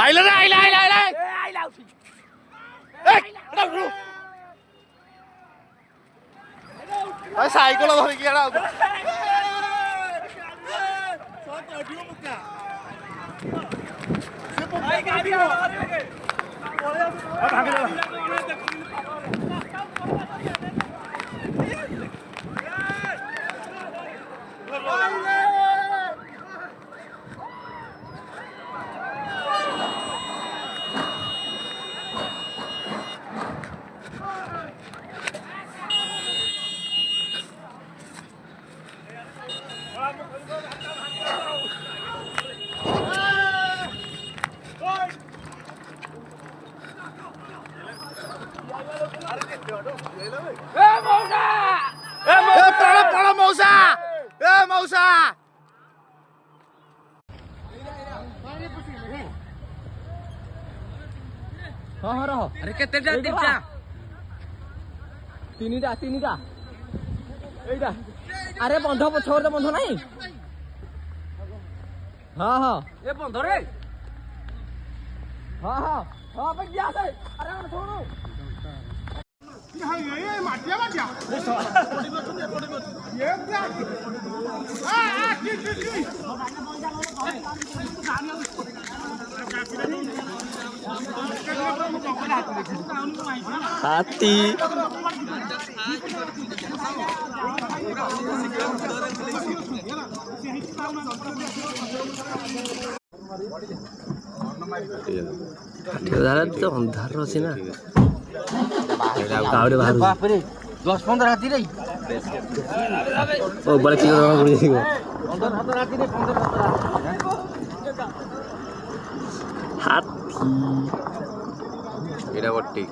আইলা রে আইলা আইলা আইলা আইলা উঠি এটা উঠু ওই সাইকেল ধরে কি এড়াও সব অডিও মুকা ভাই গাড়ি পড়ে ভাগে দাও अरे केतेटा दिलचा तीनिटा एइटा अरे बंध पछोर तो बंध नहीं हां हां ए बंध रे हां हां हां पे गया से अरे हम छोड़ो ये माटिया ये क्या हाथी तो अंधार अच्छी ना बाप रे 10-15 हाथी रे ओ बड़े की हाथी रे 15 हाथी এটা বট্টি